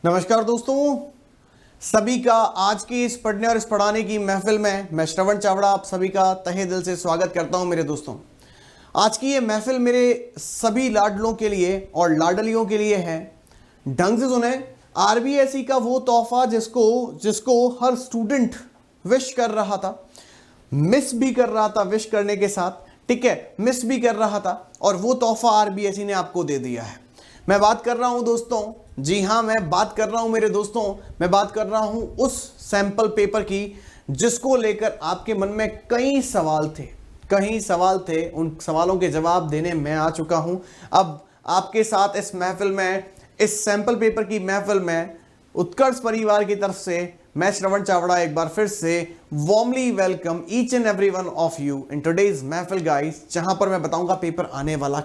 नमस्कार दोस्तों, सभी का आज की इस पढ़ने और इस पढ़ाने की महफिल में मैं श्रवण चावड़ा आप सभी का तहे दिल से स्वागत करता हूं। मेरे दोस्तों, आज की ये महफिल मेरे सभी लाडलों के लिए और लाडलियों के लिए है। ढंग से सुने, आरबीएसई का वो तोहफा जिसको हर स्टूडेंट विश कर रहा था, मिस भी कर रहा था विश करने के साथ, ठीक है, मिस भी कर रहा था, और वो तोहफा आरबीएसई ने आपको दे दिया है। मैं बात कर रहा हूं दोस्तों, जी हां, मैं बात कर रहा हूं मेरे दोस्तों, मैं बात कर रहा हूं उस सैंपल पेपर की जिसको लेकर आपके मन में कई सवाल थे। उन सवालों के जवाब देने मैं आ चुका हूं। अब आपके साथ इस महफिल में, इस सैंपल पेपर की महफिल में उत्कर्ष परिवार की तरफ से मैं श्रवण चावड़ा एक बार फिर से warmly welcome each and every one of you in today's महफिल गाइस, जहां पर मैं बताऊंगा पेपर आने वाला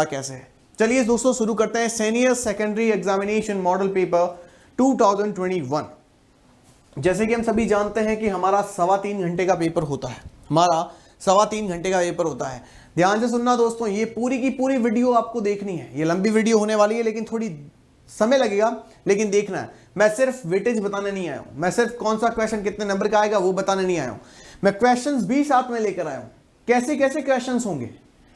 कैसे है। चलिए दोस्तों, शुरू करते हैं senior secondary examination model paper 2021। जैसे कि हम सभी जानते हैं कि हमारा 3.25 घंटे का पेपर होता है। ध्यान से सुनना दोस्तों, ये पूरी की पूरी वीडियो आपको देखनी है। ये लंबी वीडियो होने वाली है, लेकिन थोड़ी समय लगेगा, लेकिन देखना है। मैं सिर्फ वेटेज बताने नहीं आया हूं, मैं सिर्फ कौन सा क्वेश्चन कितने नंबर का आएगा वो बताने नहीं आया हूं, मैं क्वेश्चंस भी साथ में लेकर आया हूं। कैसे कैसे क्वेश्चंस होंगे,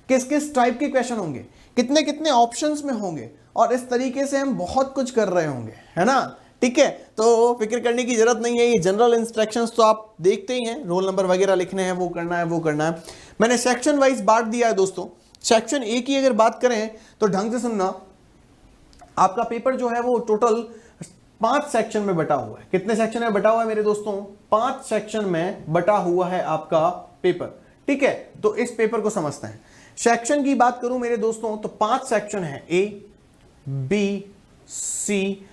किस किस टाइप के क्वेश्चन होंगे, कितने कितने ऑप्शंस में होंगे, और इस तरीके से हम बहुत कुछ कर रहे होंगे, है ना। ठीक है, तो फिक्र करने की जरूरत नहीं है। ये जनरल इंस्ट्रक्शंस तो आप देखते ही हैं, रोल नंबर वगैरह लिखने हैं, वो करना है। मैंने सेक्शन वाइज बांट दिया है दोस्तों। सेक्शन ए की अगर बात करें तो ढंग से सुनना, आपका पेपर जो है वो टोटल 5 सेक्शन में बटा हुआ है। कितने सेक्शन में बटा हुआ है मेरे दोस्तों? 5 सेक्शन में बटा हुआ है आपका पेपर। ठीक है, तो इस पेपर को समझते हैं। सेक्शन की बात करूं मेरे दोस्तों तो 5 सेक्शन है, ए, बी, सी,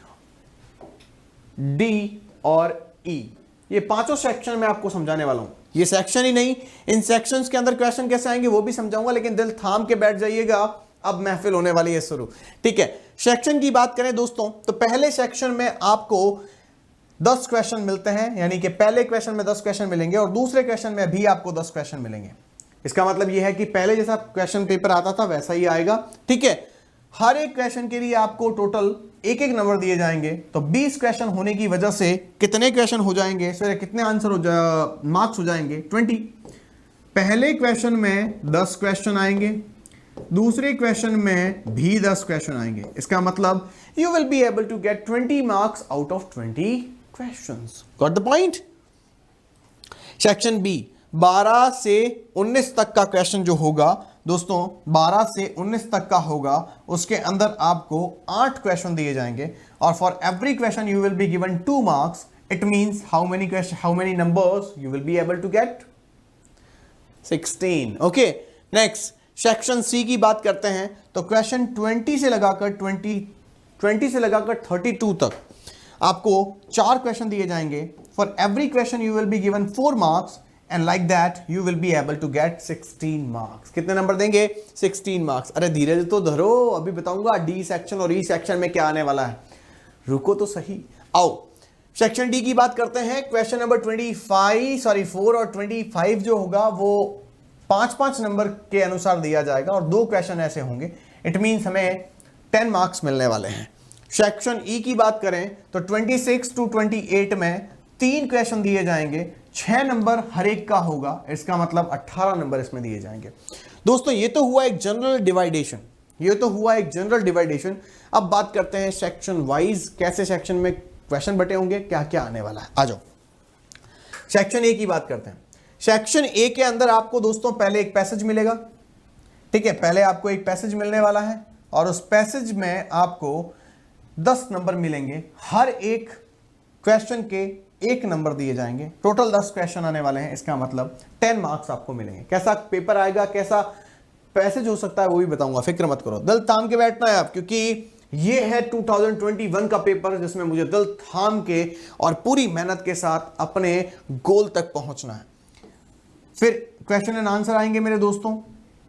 डी और ई। ये पांचों सेक्शन में आपको समझाने वाला हूं। ये सेक्शन ही नहीं, इन सेक्शंस के अंदर क्वेश्चन कैसे आएंगे वो भी समझाऊंगा, लेकिन दिल थाम के बैठ जाइएगा, अब महफिल होने वाली है शुरू। ठीक है, सेक्शन की बात करें दोस्तों तो पहले सेक्शन में आपको 10 क्वेश्चन मिलते हैं, यानी कि पहले क्वेश्चन में 10 क्वेश्चन मिलेंगे और दूसरे क्वेश्चन में भी आपको 10 क्वेश्चन मिलेंगे। इसका मतलब यह है कि पहले जैसा क्वेश्चन पेपर आता था वैसा ही आएगा। ठीक है, हर एक क्वेश्चन के लिए आपको टोटल एक नंबर दिए जाएंगे। तो 20 क्वेश्चन होने की वजह से कितने क्वेश्चन हो जाएंगे, कितने आंसर मार्क्स हो जाएंगे? 20। पहले क्वेश्चन में 10 क्वेश्चन आएंगे, दूसरे क्वेश्चन में भी 10 क्वेश्चन आएंगे। इसका मतलब you will be able to get 20 marks out of 20 questions. Got the point? Section B 12 से 19 तक का क्वेश्चन जो होगा दोस्तों, 12 से 19 तक का होगा, उसके अंदर आपको 8 क्वेश्चन दिए जाएंगे और for every question you will be given 2 marks. It means how many numbers you will be able to get? 16। Okay, next section C की बात करते हैं तो क्वेश्चन 20 से लगाकर 32 तक आपको 4 क्वेश्चन दिए जाएंगे। For every question you will be given 4 marks and like that you will be able to get 16 marks. कितने नंबर देंगे? 16 मार्क्स। अरे धीरे तो धरो, अभी बताऊंगा डी सेक्शन और ई सेक्शन में क्या आने वाला है, रुको तो सही। आओ सेक्शन डी की बात करते हैं। क्वेश्चन नंबर 4 और 25 जो होगा वो 5-5 नंबर के अनुसार दिया जाएगा और 2 क्वेश्चन ऐसे होंगे। इट मींस हमें 10 मार्क्स मिलने वाले हैं। सेक्शन ई की बात करें तो 26 to 28 में 3 क्वेश्चन दिए जाएंगे, 6 नंबर हर एक का होगा। इसका मतलब 18 नंबर इसमें दिए जाएंगे। दोस्तों ये तो हुआ एक जनरल डिवाइडेशन। अब बात करते हैं सेक्शन वाइज, कैसे सेक्शन में क्वेश्चन बटे होंगे, क्या क्या आने वाला है। आ जाओ सेक्शन ए की बात करते हैं। सेक्शन ए के अंदर आपको दोस्तों पहले एक पैसेज मिलेगा। ठीक है, पहले आपको एक पैसेज मिलने वाला है और उस पैसेज में आपको 10 नंबर मिलेंगे। हर एक क्वेश्चन के 1 नंबर दिए जाएंगे। टोटल 10 क्वेश्चन आने वाले हैं। इसका मतलब 10 मार्क्स आपको मिलेंगे। कैसा पेपर आएगा, कैसा पैसेज हो सकता है वो भी बताऊंगा, फिक्र मत करो। दिल थाम के बैठना है आप, क्योंकि ये है 2021 का पेपर जिसमें मुझे दिल थाम के और पूरी मेहनत के साथ अपने गोल तक पहुंचना है। फिर क्वेश्चन एंड आंसर आएंगे मेरे दोस्तों।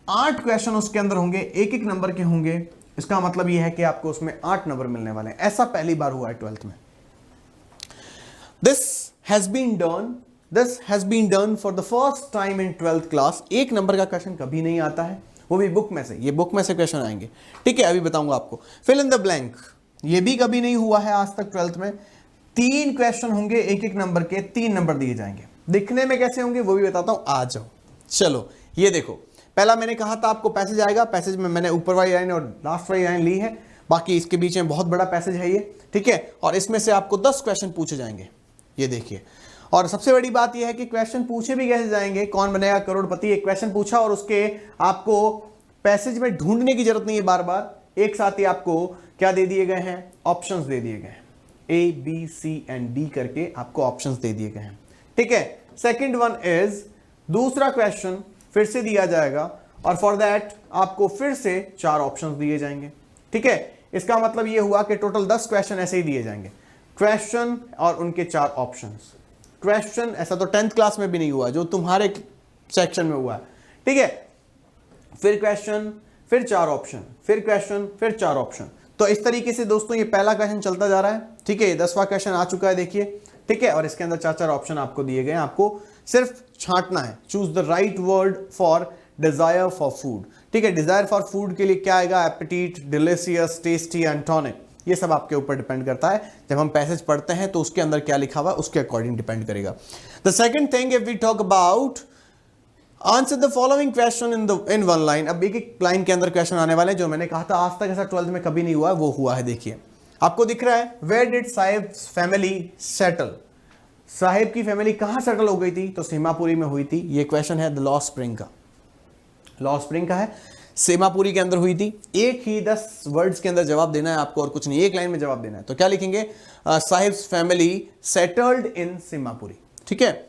8 क्वेश्चन उसके अंदर होंगे, 1 नंबर के होंगे। इसका मतलब यह है कि आपको उसमें 8 नंबर मिलने वाले हैं। ऐसा पहली बार हुआ है 12th में। This has been done for the first time in 12th class। 1 number का क्वेश्चन कभी नहीं आता है, वो भी बुक में से। ये बुक में से क्वेश्चन आएंगे। ठीक है, अभी बताऊंगा आपको। फिल इन द ब्लैंक, ये भी कभी नहीं हुआ है आज तक 12th में। 3 क्वेश्चन होंगे, एक एक नंबर के 3 नंबर दिए जाएंगे। दिखने में कैसे होंगे वो भी बताता हूं, आ जाओ। चलो ये देखो, पहला मैंने कहा था आपको पैसेज आएगा, पैसेज में मैंने ऊपर वाली लाइन और लास्ट वाली लाइन ली है, बाकी इसके बीच में बहुत बड़ा पैसेज है ये, ठीक है। और इसमें से आपको 10 क्वेश्चन पूछे जाएंगे, ये देखिए। और सबसे बड़ी बात यह है कि क्वेश्चन पूछे भी कैसे जाएंगे, कौन बनेगा करोड़पति, एक क्वेश्चन पूछा और उसके आपको पैसेज में ढूंढने की जरूरत नहीं है बार बार, एक साथ ही आपको क्या दे दिए गए हैं, ऑप्शंस दे दिए गए हैं, A, B, C and D करके आपको ऑप्शंस दे दिए गए हैं, ठीक है। सेकंड वन इज, दूसरा क्वेश्चन फिर से दिया जाएगा और फॉर दैट आपको फिर से 4 ऑप्शंस दिए जाएंगे, ठीक है। इसका मतलब ये हुआ कि टोटल 10 क्वेश्चन ऐसे ही दिए जाएंगे, क्वेश्चन और उनके 4 ऑप्शंस। क्वेश्चन ऐसा तो 10th क्लास में भी नहीं हुआ जो तुम्हारे सेक्शन में हुआ है, ठीक है। फिर क्वेश्चन, फिर 4 ऑप्शन, फिर क्वेश्चन, फिर 4 ऑप्शन। तो इस तरीके से दोस्तों ये पहला क्वेश्चन चलता जा रहा है, ठीक है। 10वां क्वेश्चन आ चुका है, देखिए, ठीक है। और इसके अंदर 4 ऑप्शन आपको दिए गए हैं, आपको सिर्फ छांटना है, choose the right word for desire for food, ठीक है। डिजायर फॉर फूड के लिए क्या आएगा, एपेटीट, डिलीशियस, टेस्टी एंड टॉनिक, ये सब आपके ऊपर डिपेंड करता है। जब हम पैसेज पढ़ते हैं तो उसके अंदर क्या लिखा हुआ है उसके अकॉर्डिंग डिपेंड करेगा। The second thing, if we talk about answer the following question in one line. अब एक एक लाइन के अंदर क्वेश्चन आने वाले हैं, जो मैंने कहा था आज तक ऐसा 12th में कभी नहीं हुआ है, वो हुआ है। देखिए आपको दिख रहा है, where did Sahib's family settle, Sahib की फैमिली कहां सेटल हो गई थी, तो सीमापुरी में हुई थी। ये क्वेश्चन है द लॉ स्प्रिंग का, लॉ स्प्रिंग का है, सीमापुरी के अंदर हुई थी। एक ही 10 वर्ड्स के अंदर जवाब देना है आपको और कुछ नहीं, एक लाइन में जवाब देना है। तो क्या लिखेंगे, sahibs family settled in Seemapuri, ठीक है।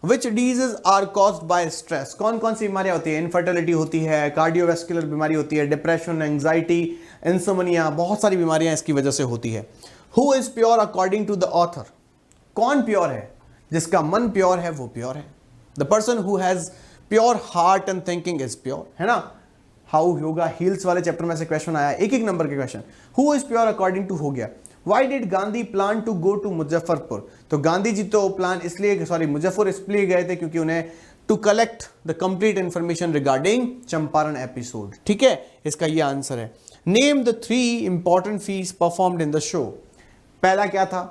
Which diseases are caused by stress? कौन कौन सी बीमारियां होती है, इनफर्टिलिटी होती है, कार्डियोवैस्कुलर बीमारी होती है, डिप्रेशन, एंजाइटी, इंसोमनिया, बहुत सारी बीमारियां इसकी वजह से होती है। Who is pure according to the author? कौन प्योर है, जिसका मन प्योर है वो प्योर है। The person who has pure heart and thinking is pure, है ना। हाउ योगा हील्स वाले चैप्टर में से क्वेश्चन आया, एक एक नंबर के question. Who is pure according to हो गया। Why did Gandhi plan to go to Muzaffarpur, तो गांधी जी तो प्लान इसलिए, सॉरी मुजफ्फर इसलिए गए थे क्योंकि उन्हें to collect the complete information regarding Champaran episode, ठीक है। इसका ये आंसर है। Name the 3 important feats performed in the show. पहला क्या था,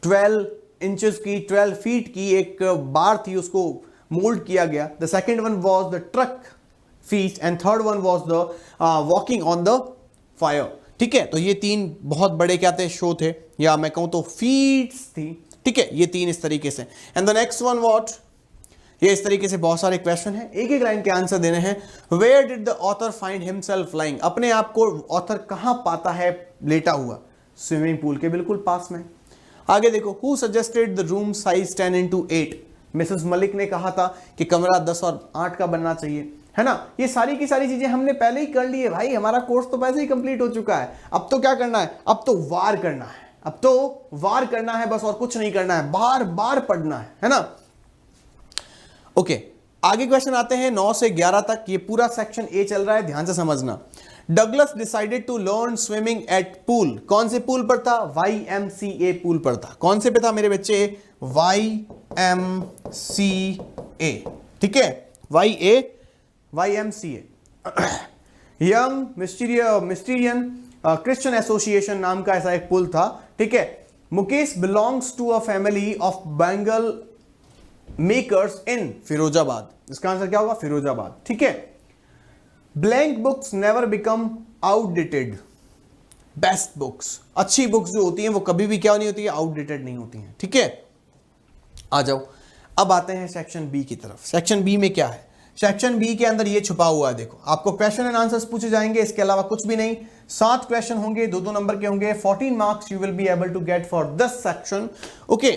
12 इंचेस की, 12 फीट की एक बार थी, उसको मोल्ड किया गया। The second one was the truck feet and third one was the walking on the fire, ठीक है। तो ये 3 बहुत बड़े क्या थे, शो थे, या मैं कहूं तो फीट्स थी, ठीक है। ये 3 इस तरीके से। And the next one what, ये इस तरीके से बहुत सारे क्वेश्चन हैं, एक एक लाइन के आंसर देने हैं। Where did the author find himself lying, अपने आप को ऑथर कहां पाता है लेटा हुआ, स्विमिंग पूल के बिल्कुल पास में। आगे देखो, who suggested the room size 10x8, Mrs Malik ने कहा था कि कमरा 10 और 8 का बनना चाहिए, है ना। ये सारी की सारी चीजें हमने पहले ही कर ली है भाई, हमारा कोर्स तो पहले ही कंप्लीट हो चुका है। अब तो क्या करना है, अब तो वार करना है, अब तो वार करना है बस, और कुछ नहीं करना है, बार बार पढ़ना है ना। ओके, आगे क्वेश्चन आते हैं 9 से 11 तक। ये पूरा सेक्शन ए चल रहा है, ध्यान से समझना। Douglas decided to learn swimming at pool, कौन से पूल पर था, YMCA पूल पर था। कौन से पे था मेरे बच्चे, YMCA, ठीक है, YMCA, young mysterian Christian association नाम का ऐसा एक पुल था, ठीक है। Mukesh belongs to a family of bangle makers in Firozabad, इसका आंसर क्या होगा, फिरोजाबाद, ठीक है। Blank books never become outdated, best books, अच्छी बुक्स जो होती हैं वो कभी भी क्या नहीं होती है, आउटडेटेड नहीं होती हैं, ठीक है। आ जाओ, अब आते हैं सेक्शन बी की तरफ। सेक्शन बी में क्या है, सेक्शन बी के अंदर ये छुपा हुआ है, देखो आपको क्वेश्चन एंड आंसर्स पूछे जाएंगे, इसके अलावा कुछ भी नहीं। 7 क्वेश्चन होंगे, 2-2 नंबर के होंगे। 14 marks you will be able to get for this section, okay.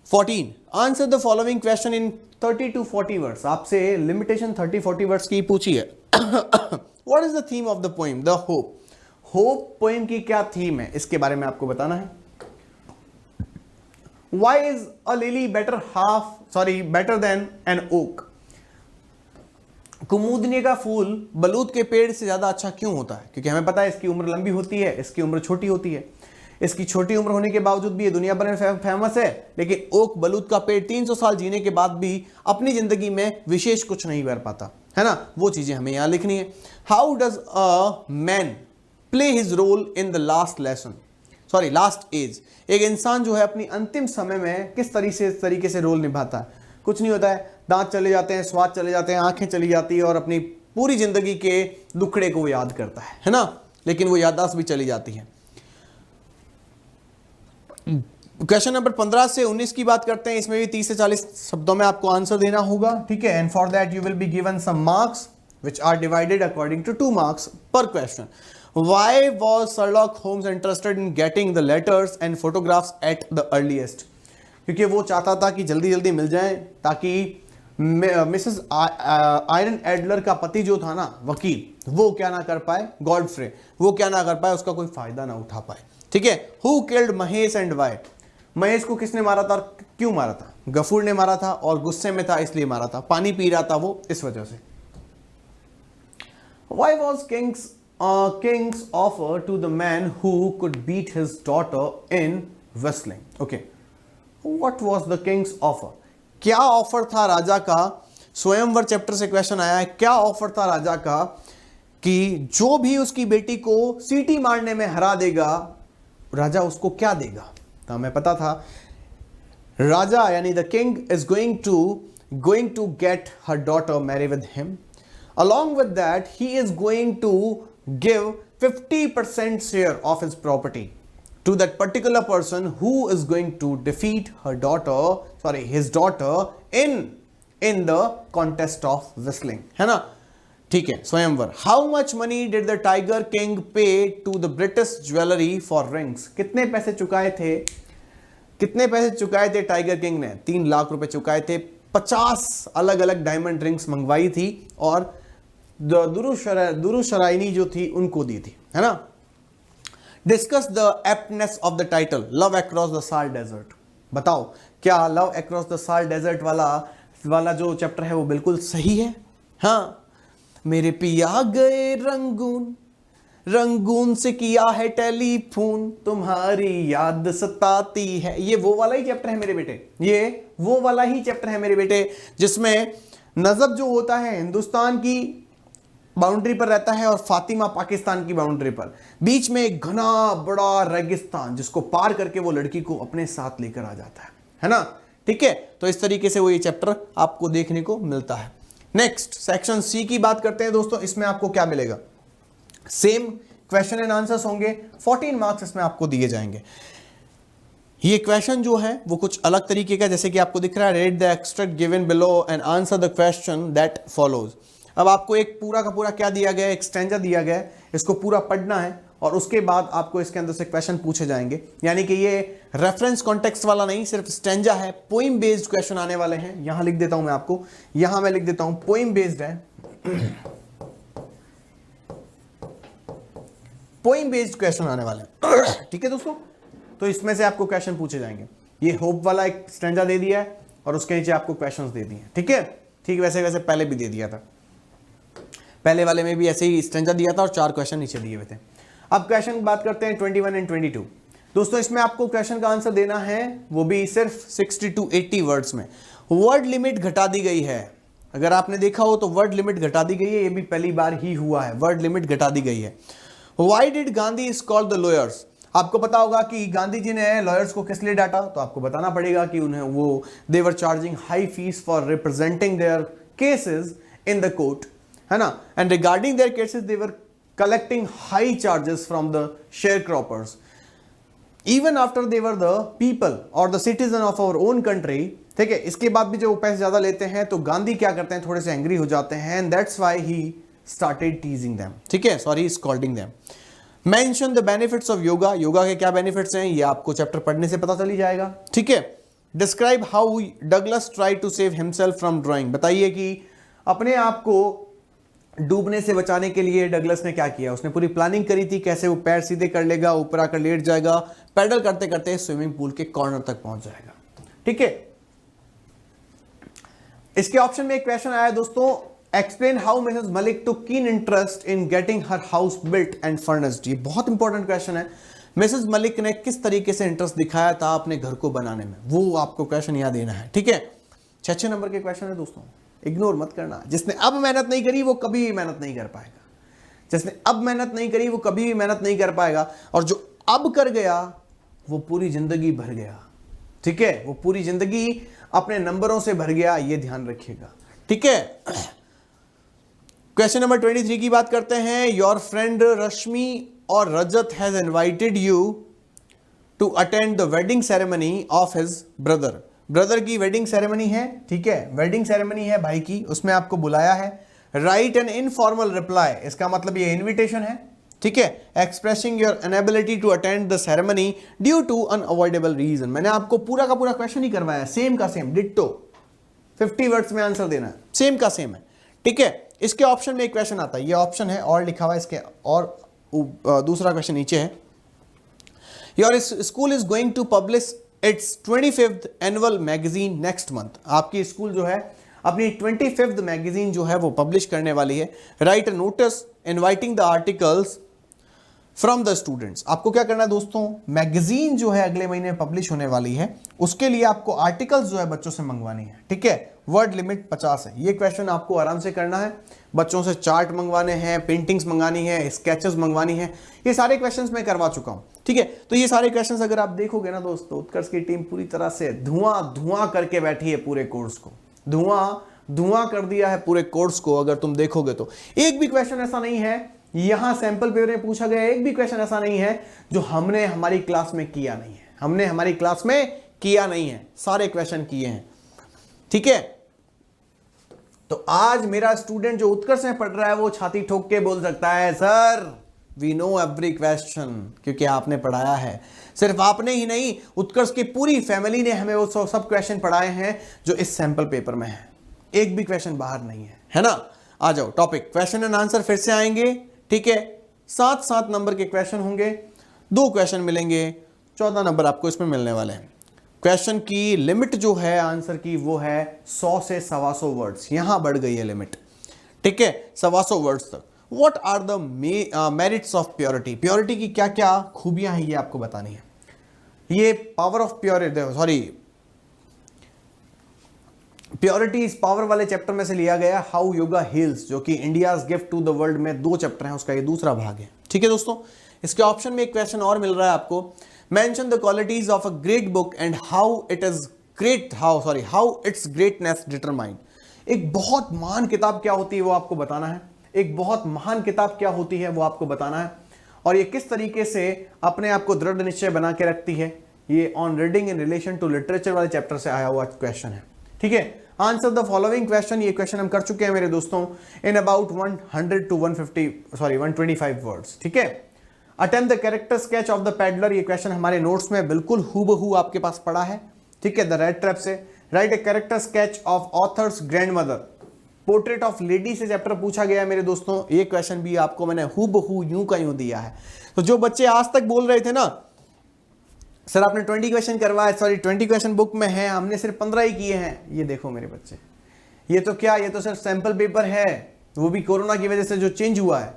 14, answer the following question in 30 to 40 words. आपसे लिमिटेशन 30-40 वर्ड्स की पूछी है। What is the theme of the poem, the hope. Hope poem की क्या theme है, इसके बारे में आपको बताना है। Why is a lily better than an oak? कुमुदनी का फूल बलूत के पेड़ से ज्यादा अच्छा क्यों होता है, क्योंकि हमें पता है इसकी उम्र लंबी होती है, इसकी उम्र छोटी होती है। इसकी छोटी उम्र होने के बावजूद भी ये दुनिया भर में फेमस है, लेकिन ओक बलूत का पेड़ 300 साल जीने के बाद भी अपनी जिंदगी में विशेष कुछ नहीं कर पाता, है ना। वो चीजें हमें यहां लिखनी है। How does a man play his role in the last age. एक इंसान जो है अपनी अंतिम समय में किस तरीके से रोल निभाता है? कुछ नहीं होता है, दांत चले जाते हैं, स्वाद चले जाते हैं, आंखें चली जाती है और अपनी पूरी जिंदगी के दुखड़े को वो याद करता है ना, लेकिन वो याददाश्त भी चली जाती है। क्वेश्चन नंबर 15 से 19 की बात करते हैं। इसमें भी 30 से 40 शब्दों में आपको आंसर देना होगा, ठीक है। And for that you will be given some marks which are divided according to 2 marks per question. Why was Sherlock Holmes interested in getting the letters and photographs at the earliest? क्योंकि वो चाहता था कि जल्दी जल्दी मिल जाए, ताकि Mrs iron Adler का पति जो था ना वकील, वो क्या ना कर पाए, गॉडफ्रे, वो क्या ना कर पाए, उसका कोई फायदा ना उठा पाए, ठीक है। Who killed Mahesh and why? Mahesh को किसने मारा था और क्यों मारा था? गफूर ने मारा था और गुस्से में था इसलिए मारा था, पानी पी रहा था वो, इस वजह से। Why was king's offer to the man who could beat his daughter in wrestling? Okay, what was the king's offer? क्या ऑफर था राजा का? स्वयंवर चैप्टर से क्वेश्चन आया है। क्या ऑफर था राजा का कि जो भी उसकी बेटी को सीटी मारने में हरा देगा, राजा उसको क्या देगा? तो हमें पता था राजा यानी the king is going to get her daughter marry with him. Along with that, he is going to give 50% share of his property to that particular person who is going to defeat his daughter in the contest of wrestling, है ना? ठीक है, स्वयंवर. How much money did the Tiger King pay to the British jewelry for rings? कितने पैसे चुकाए थे tiger king ने? 3 लाख रुपए चुकाए थे. 50 अलग अलग डायमंड रिंग्स मंगवाई थी और दुरुशराइनी जो थी उनको दी थी, है ना? Discuss the aptness of the title love across the salt desert. बताओ क्या love across the salt desert वाला जो चैप्टर है वो बिल्कुल सही है? हाँ, मेरे पिया गए रंगून से किया है टेलीफोन, तुम्हारी याद सताती है. ये वो वाला ही चैप्टर है मेरे बेटे, जिसमें नजब जो होता है हिंदुस्तान की बाउंड्री पर रहता है और फातिमा पाकिस्तान की बाउंड्री पर. बीच में एक घना बड़ा रेगिस्तान जिसको पार करके वो लड़की को अपने साथ लेकर आ जाता है ना? ठीक है, तो इस तरीके से वो ये चैप्टर आपको देखने को मिलता है. नेक्स्ट सेक्शन सी की बात करते हैं दोस्तों. इसमें आपको क्या मिलेगा? सेम क्वेश्चन एंड आंसर्स होंगे. 14 मार्क्स इसमें आपको दिए जाएंगे. ये क्वेश्चन जो है वो कुछ अलग तरीके का, जैसे कि आपको दिख रहा है, read the extract given below and answer the question that follows. अब आपको एक पूरा का पूरा क्या दिया गया है? एक स्टैंजा दिया गया है. इसको पूरा पढ़ना है और उसके बाद आपको इसके अंदर से क्वेश्चन पूछे जाएंगे. यानी कि ये रेफरेंस कॉन्टेक्स्ट वाला नहीं, सिर्फ स्टैंजा है. पोइम बेस्ड क्वेश्चन आने वाले हैं. यहां लिख देता हूं मैं आपको, यहां मैं लिख देता हूं पोइम बेस्ड है. पोइम बेस्ड क्वेश्चन आने वाले हैं. ठीक है दोस्तों, तो इसमें से आपको क्वेश्चन पूछे जाएंगे. ये होप वाला एक स्टैंजा दे दिया है और उसके नीचे आपको क्वेश्चंस दे दिए. ठीक है, ठीक वैसे पहले भी दे दिया था. पहले वाले में भी ऐसे ही स्टैंजा दिया था और 4 क्वेश्चन नीचे दिए हुए थे. अब क्वेश्चन की बात करते हैं 21 एंड 22. दोस्तों इसमें आपको क्वेश्चन का आंसर देना है, वो भी सिर्फ 60 to 80 वर्ड्स में. वर्ड लिमिट घटा दी गई है. अगर आपने देखा हो तो वर्ड लिमिट घटा दी गई है. ये भी पहली बार ही हुआ है, वर्ड लिमिट घटा दी गई है. Why did Gandhi is called the lawyers? आपको पता होगा कि गांधी जी ने लॉयर्स को किस लिए डांटा, तो आपको बताना पड़ेगा कि उन्हें वो they were charging high fees for representing their cases in the court, है ना? And regarding their cases they were collecting high charges from the sharecroppers. Even after they were the people or the citizen of our own country, ठीक है, इसके बाद भी जो पैसे ज्यादा लेते हैं तो गांधी क्या करते हैं, थोड़े से एंग्री हो जाते हैं. and that's why he started teasing them. ठीक है, sorry, scolding them. Mention the benefits of yoga. Yoga के क्या बेनिफिट्स हैं ये आपको चैप्टर पढ़ने से पता चली जाएगा. ठीक है. Describe how Douglas tried to save himself from drowning. बताइए कि अपने आप को डूबने से बचाने के लिए डगलस ने क्या किया. उसने पूरी प्लानिंग करी थी कैसे वो पैर सीधे कर लेगा, ऊपर आकर लेट जाएगा, पैडल करते करते स्विमिंग पूल के कॉर्नर तक पहुंच जाएगा. ठीक है. इसके ऑप्शन में एक क्वेश्चन आया दोस्तों, explain how Mrs Malik took keen interest in getting her house built and furnished. ये बहुत इंपॉर्टेंट क्वेश्चन है. मिसेस मलिक ने किस तरीके से इंटरेस्ट दिखाया था अपने घर को बनाने में, वो आपको क्वेश्चन याद देना है. ठीक है, 6 नंबर के क्वेश्चन है दोस्तों, इग्नोर मत करना. जिसने अब मेहनत नहीं करी वो कभी भी मेहनत नहीं कर पाएगा. जिसने अब मेहनत नहीं करी वो कभी भी मेहनत नहीं कर पाएगा, और जो अब कर गया वो पूरी जिंदगी भर गया। ठीक है, वो पूरी जिंदगी अपने नंबरों से भर गया, ये ध्यान रखिएगा। ठीक है, क्वेश्चन नंबर 23 की बात करते हैं। योर फ्रेंड रश्मि और Rajat has invited you to attend the wedding ceremony of his brother. Brother की वेडिंग सेरेमनी है, ठीक है, वेडिंग सेरेमनी है भाई की, उसमें आपको बुलाया है। राइट एन इनफॉर्मल रिप्लाई, इसका मतलब ये इन्विटेशन है। ठीक है, expressing your inability to attend the ceremony due to unavoidable reason. मैंने आपको पूरा का पूरा क्वेश्चन ही करवाया, सेम का सेम, डिट्टो, 50 वर्ड्स में आंसर देना है, सेम का सेम है। ठीक है, इसके ऑप्शन में एक क्वेश्चन आता है, ये ऑप्शन है और लिखा हुआ है इसके, और दूसरा क्वेश्चन नीचे है। Your school is going to publish its 25th annual magazine next month. आपकी स्कूल जो है अपनी 25th मैगजीन जो है वो पब्लिश करने वाली है। Write a notice inviting the articles from the students. आपको क्या करना है दोस्तों, मैगजीन जो है अगले महीने पब्लिश होने वाली है, उसके लिए आपको आर्टिकल्स जो है बच्चों से मंगवानी है। ठीक है, वर्ड लिमिट 50 है। ये क्वेश्चन आपको आराम से करना है, बच्चों से चार्ट मंगवाने हैं, पेंटिंग्स मंगवानी है, स्केचेस मंगवानी है, ये सारे क्वेश्चंस मैं करवा चुका हूं। ठीक है, तो ये सारे क्वेश्चंस अगर आप देखोगे ना दोस्तों, उत्कर्ष की टीम पूरी तरह से धुआं करके बैठी है, पूरे कोर्स को धुआं कर दिया है पूरे कोर्स को। अगर तुम देखोगे तो एक भी क्वेश्चन ऐसा नहीं है, यहां सैंपल पेपर में पूछा गया एक भी क्वेश्चन ऐसा नहीं है जो हमने हमारी क्लास में किया नहीं है, हमने हमारी क्लास में किया नहीं है, सारे क्वेश्चन किए हैं। ठीक है, तो आज मेरा स्टूडेंट जो उत्कर्ष में पढ़ रहा है वो छाती ठोक के बोल सकता है, sir we know every question, क्योंकि आपने पढ़ाया है। सिर्फ आपने ही नहीं, उत्कर्ष की पूरी फैमिली ने हमें वो सब क्वेश्चन पढ़ाए हैं जो इस सैंपल पेपर में है, एक भी क्वेश्चन बाहर नहीं है ना। आ जाओ टॉपिक, क्वेश्चन एंड आंसर फिर से आएंगे। ठीक है, 7 नंबर के क्वेश्चन होंगे, 2 क्वेश्चन मिलेंगे, 14 नंबर आपको इसमें मिलने वाले हैं। क्वेश्चन की लिमिट जो है आंसर की वो है 100 से 125 वर्ड्स, यहां बढ़ गई है लिमिट। ठीक है, 125 वर्ड्स तक। What are the merits of purity, purity की क्या क्या खूबियां हैं ये आपको बतानी है। ये power of purity, purity is power वाले चैप्टर में से लिया गया, हाउ योगा हील्स, जो कि India's gift to the world में 2 चैप्टर हैं, उसका ये दूसरा भाग है। ठीक है दोस्तों, इसके ऑप्शन में एक क्वेश्चन और मिल रहा है आपको, mention the qualities of a great book and how its greatness determined. एक बहुत महान किताब क्या होती है वो आपको बताना है, एक बहुत महान किताब क्या होती है वो आपको बताना है, और ये किस तरीके से अपने आप को दृढ़ निश्चय बना के रखती है। ये on reading in relation to literature वाले चैप्टर से आया हुआ क्वेश्चन है। ठीक है, आंसर द फॉलोइंग क्वेश्चन, ये क्वेश्चन हम कर चुके हैं मेरे दोस्तों, इन अबाउट 100 to 125 वर्ड्स। ठीक है, attempt the character sketch of the peddler, ये क्वेश्चन हमारे नोट्स में बिल्कुल हूबहू आपके पास पड़ा है। ठीक है, द रेड ट्रैप से right a character sketch of authors grandmother, portrait of lady से चैप्टर पूछा गया है मेरे दोस्तों, ये क्वेश्चन भी आपको मैंने हूबहू यूं का यूं दिया है। तो जो बच्चे आज तक बोल रहे थे ना सर आपने 20 क्वेश्चन करवाए, 20 क्वेश्चन बुक में है, हमने सिर्फ 15 ही किए हैं, ये देखो मेरे बच्चे, ये तो क्या, ये तो सिर्फ सैंपल पेपर है, वो भी कोरोना की वजह से जो चेंज हुआ है।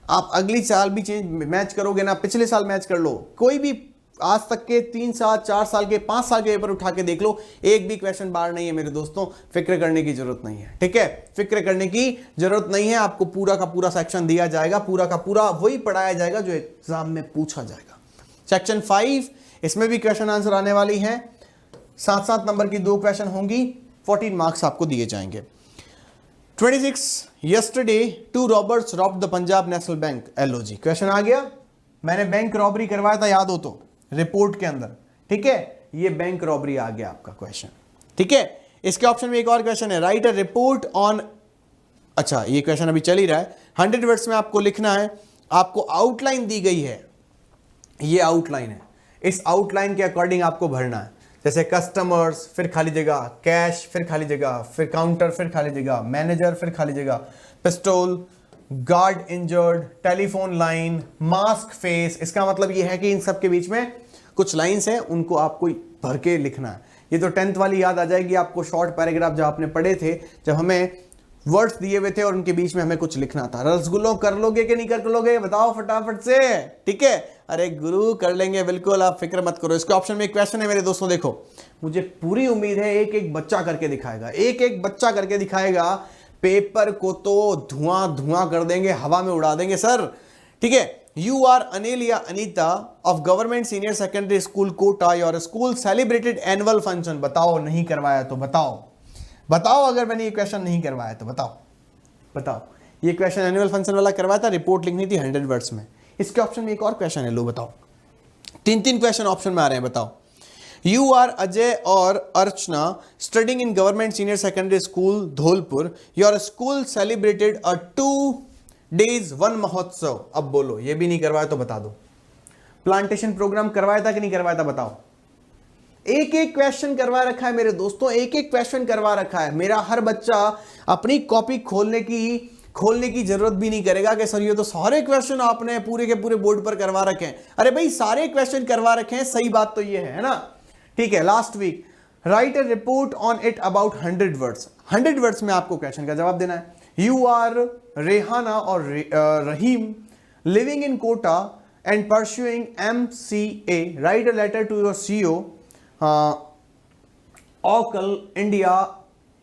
आप अगली साल भी चेंज मैच करोगे ना, पिछले साल मैच कर लो, कोई भी आज तक के 3 साल 4 साल के 5 साल के पेपर उठा के देख लो, एक भी क्वेश्चन बाहर नहीं है मेरे दोस्तों, फिक्र करने की जरूरत नहीं है। ठीक है, फिक्र करने की जरूरत नहीं है, आपको पूरा का पूरा सेक्शन दिया जाएगा, पूरा का पूरा वही पढ़ाया जाएगा जो एग्जाम में पूछा जाएगा। सेक्शन 5, इसमें भी क्वेश्चन आंसर आने वाली है, 7 नंबर की 2 क्वेश्चन होंगी, 14 मार्क्स आपको दिए जाएंगे। 26 yesterday 2 robbers robbed the Punjab national bank LOG, question आ गया, मैंने बैंक रॉबरी करवाया था याद हो तो रिपोर्ट के अंदर। ठीक है, ये बैंक रॉबरी आ गया आपका क्वेश्चन। ठीक है, इसके ऑप्शन में एक और क्वेश्चन है, राइट अ रिपोर्ट ऑन, अच्छा ये क्वेश्चन अभी चल ही रहा है, 100 वर्ड्स में आपको लिखना है, आपको आउटलाइन दी गई है, ये आउटलाइन है, इस आउटलाइन के अकॉर्डिंग आपको भरना है, जैसे कस्टमर्स फिर खाली जगह, कैश फिर खाली जगह, फिर काउंटर फिर खाली जगह, मैनेजर फिर खाली जगह, pistol, guard injured, telephone line, mask face. इसका मतलब ये है कि इन सब के बीच में कुछ लाइंस हैं, उनको आपको भर के लिखना है। ये तो 10th वाली याद आ जाएगी आपको, शॉर्ट पैराग्राफ जब आपने पढ़े थे, जब हमें वर्ड्स दिए हुए थे और उनके बीच में हमें कुछ लिखना था। रसगुल्लो कर लोगे कि नहीं कर लोगे बताओ फटाफट से। ठीक है, अरे गुरु कर लेंगे बिल्कुल, आप फिक्र मत करो। इसके ऑप्शन में एक क्वेश्चन है मेरे दोस्तों, देखो मुझे पूरी उम्मीद है एक एक बच्चा करके दिखाएगा, एक एक बच्चा करके दिखाएगा। पेपर को तो धुआं धुआं कर देंगे, हवा में उड़ा देंगे सर। ठीक है, यू आर अनिल या Anita of government senior secondary school Kota, your school celebrated annual function. बताओ नहीं करवाया तो बताओ, बताओ अगर मैंने ये क्वेश्चन नहीं करवाया तो बताओ, बताओ। ये क्वेश्चन एनुअल फंक्शन वाला करवाया था, रिपोर्ट लिखनी थी 100 वर्ड्स में। इसके ऑप्शन में एक और क्वेश्चन है, लो बताओ। 3 क्वेश्चन ऑप्शन में आ रहे हैं, बताओ। यू आर अजय और Archana studying in government senior secondary school Dhaulpur, your school celebrated a 2 days Van Mahotsav. अब बोलो, ये भी नहीं करवाया तो बता दो। प्लांटेशन प्रोग्राम करवाया था कि नहीं करवाया था, बताओ। एक एक क्वेश्चन करवा रखा है मेरे दोस्तों, एक एक क्वेश्चन करवा रखा है। मेरा हर बच्चा अपनी कॉपी खोलने की जरूरत भी नहीं करेगा कि सर ये तो सारे क्वेश्चन आपने पूरे के पूरे बोर्ड पर करवा रखे हैं। अरे भाई सारे क्वेश्चन करवा रखे हैं, सही बात तो ये है ना। ठीक है, last week write a report on it about 100 words. 100 words में आपको क्वेश्चन का जवाब देना है। यू आर रेहाना और Rahim living in Kota and pursuing MCA, write a letter to your CEO Oracle India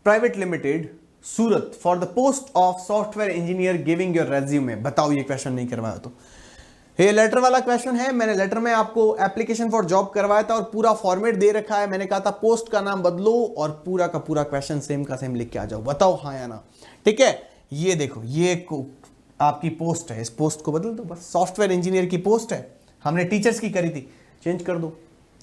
private limited Surat for the post of software engineer giving your resume. बताओ ये question नहीं करवाया तो। ये लेटर वाला क्वेश्चन है। मैंने लेटर में आपको एप्लीकेशन फॉर जॉब करवाया था और पूरा फॉर्मेट दे रखा है। मैंने कहा था पोस्ट का नाम बदलो और पूरा का पूरा क्वेश्चन सेम का सेम लिख के आ जाओ। बताओ हाँ या ना। ठीक है, ये देखो, ये आपकी पोस्ट है, इस पोस्ट को बदल दो बस। सॉफ्टवेयर इंजीनियर की पोस्ट है, हमने टीचर्स की करी थी, चेंज कर दो।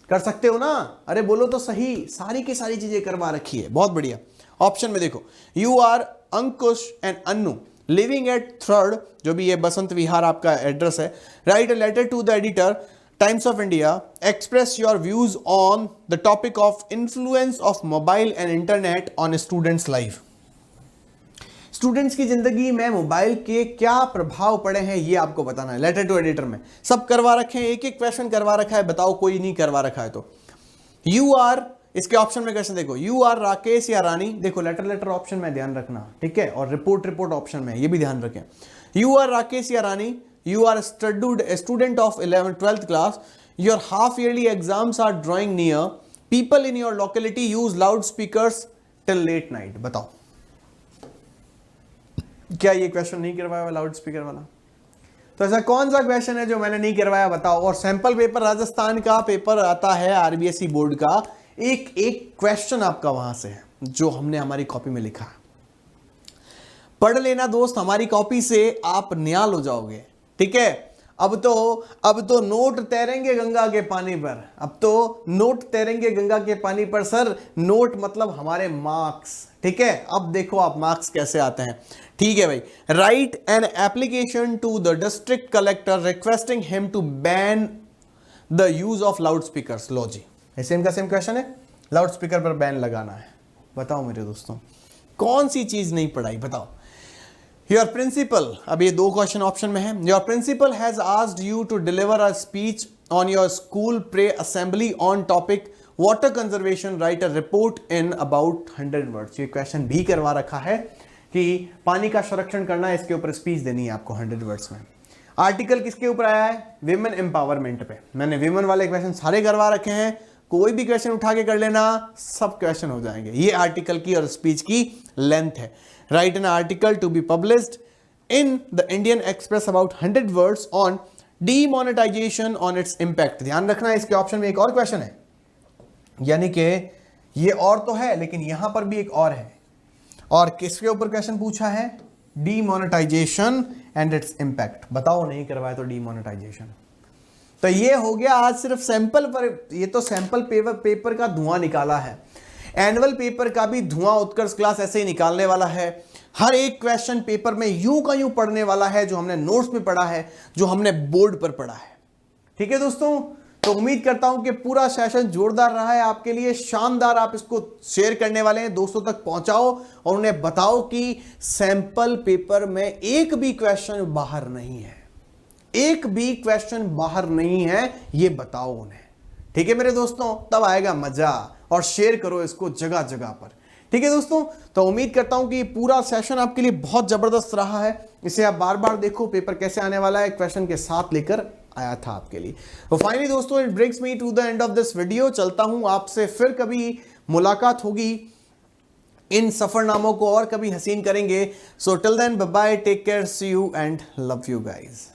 कर सकते हो ना? अरे बोलो तो सही, सारी की सारी चीजें करवा रखी है, बहुत बढ़िया। ऑप्शन में देखो, you are Ankush and Annu living at 3rd, जो भी ये बसंत विहार आपका एड्रेस है, write a letter to the editor Times of India, express your views on the topic of influence of mobile and internet on students life. Students की जिंदगी में mobile के क्या प्रभाव पड़े हैं ये आपको बताना है। लेटर टू एडिटर में सब करवा रखे हैं, एक एक क्वेश्चन करवा रखा है। बताओ कोई नहीं करवा रखा है तो। यू आर, इसके ऑप्शन में क्वेश्चन देखो, यू आर राकेश या रानी। देखो लेटर ऑप्शन में ध्यान रखना, ठीक है, और रिपोर्ट ऑप्शन में, ये भी ध्यान रखें। यू आर राकेश या Rani, you are student of 11th-12th class, your half yearly exams are drawing near, people in your locality use loud speakers till late night. बताओ क्या ये क्वेश्चन नहीं करवाया हुआ लाउड स्पीकर वाला? तो ऐसा कौन सा क्वेश्चन है जो मैंने नहीं करवाया, बताओ। और सैंपल पेपर राजस्थान का पेपर आता है RBSE बोर्ड का, एक एक क्वेश्चन आपका वहां से है जो हमने हमारी कॉपी में लिखा है। पढ़ लेना दोस्त, हमारी कॉपी से आप निहाल हो जाओगे। ठीक है, अब तो नोट तैरेंगे गंगा के पानी पर, अब तो नोट तैरेंगे गंगा के पानी पर। सर नोट मतलब हमारे मार्क्स। ठीक है, अब देखो आप मार्क्स कैसे आते हैं। ठीक है भाई, write an application to the district collector requesting him to ban the use of loud speakers. लो जी, सेम का सेम क्वेश्चन है, लाउड स्पीकर पर बैन लगाना है। बताओ मेरे दोस्तों कौन सी चीज नहीं पढ़ाई, बताओ। योर प्रिंसिपल, अब ये 2 क्वेश्चन ऑप्शन में है। Your principal has asked you to deliver a speech on your school prayer assembly on topic water conservation, write a report in about 100 words. ये क्वेश्चन भी करवा रखा है कि पानी का संरक्षण करना है, इसके ऊपर स्पीच देनी है आपको 100 वर्ड्स में। आर्टिकल किसके ऊपर आया है? विमेन एम्पावरमेंट पे। मैंने विमेन वाले क्वेश्चन सारे करवा रखे हैं, कोई भी क्वेश्चन उठा के कर लेना, सब क्वेश्चन हो जाएंगे। ये आर्टिकल की और स्पीच की लेंथ है। Write an article to be published in the Indian Express about 100 words on demonetization on its impact. ध्यान रखना, इसके ऑप्शन में एक और क्वेश्चन है, यानी कि ये और तो है लेकिन यहां पर भी एक और है। और किसके ऊपर क्वेश्चन पूछा है? Demonetization and its impact. बताओ नहीं करवाया तो डीमोनेटाइजेशन। तो ये हो गया आज सिर्फ सैंपल पर, ये तो सैंपल पेपर का धुआं निकाला है। एनुअल पेपर का भी धुआं उत्कर्ष क्लास ऐसे ही निकालने वाला है। हर एक क्वेश्चन पेपर में यूं का यूं पढ़ने वाला है, जो हमने नोट्स में पढ़ा है, जो हमने बोर्ड पर पढ़ा है। ठीक है दोस्तों, तो उम्मीद करता हूं कि पूरा सेशन जोरदार रहा है आपके लिए, शानदार। आप इसको शेयर करने वाले हैं, दोस्तों तक पहुंचाओ और उन्हें बताओ कि सैंपल पेपर में एक भी क्वेश्चन बाहर नहीं है, एक भी क्वेश्चन बाहर नहीं है, ये बताओ उन्हें। ठीक है मेरे दोस्तों, तब आएगा मजा। और शेयर करो इसको जगह जगह पर। ठीक है दोस्तों, तो उम्मीद करता हूं कि पूरा सेशन आपके लिए बहुत जबरदस्त रहा है। इसे आप बार बार देखो, पेपर कैसे आने वाला है, क्वेश्चन के साथ लेकर आया था आपके लिए। तो फाइनली दोस्तों, it brings me to the end of this video. चलता हूं, आपसे फिर कभी मुलाकात होगी इन सफरनामों को और कभी हसीन करेंगे। So till then bye bye, take care, see you and love you guys.